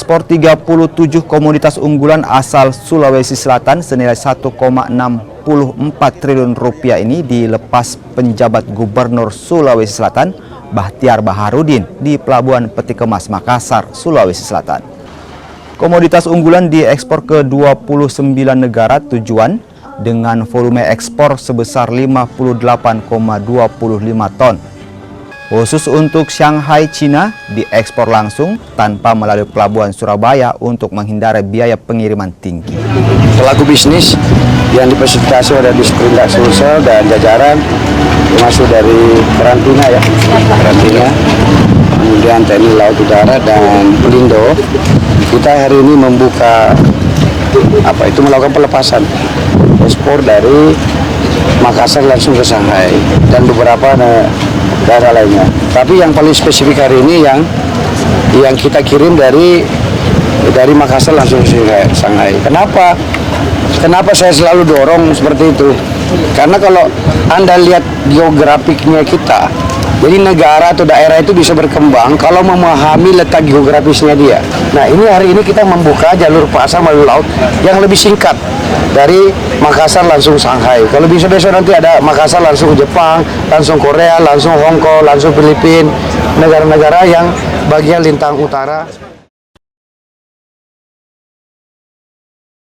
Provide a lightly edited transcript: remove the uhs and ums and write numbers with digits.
mengekspor 37 komoditas unggulan asal Sulawesi Selatan senilai 1,64 triliun rupiah ini dilepas penjabat Gubernur Sulawesi Selatan Bahtiar Baharudin di Pelabuhan Peti Kemas Makassar, Sulawesi Selatan. Komoditas unggulan diekspor ke 29 negara tujuan dengan volume ekspor sebesar 58,25 ton. Khusus untuk Shanghai, Cina, diekspor langsung tanpa melalui Pelabuhan Surabaya untuk menghindari biaya pengiriman tinggi. Pelaku bisnis yang difasilitasi oleh Disperindak Sulsel dan jajaran termasuk dari karantina kemudian TNI Laut Udara dan Pelindo, kita hari ini membuka melakukan pelepasan ekspor dari Makassar langsung ke Shanghai dan beberapa negara lainnya. Tapi yang paling spesifik hari ini yang kita kirim dari Makassar langsung ke Shanghai. Kenapa saya selalu dorong seperti itu? Karena kalau Anda lihat geografiknya kita, jadi negara atau daerah itu bisa berkembang kalau memahami letak geografisnya dia. Nah, hari ini kita membuka jalur pasar melalui laut yang lebih singkat dari Makassar langsung Shanghai. Kalau bisa besok nanti ada Makassar langsung ke Jepang, langsung Korea, langsung Hong Kong, langsung Filipina, negara-negara yang bagian lintang utara.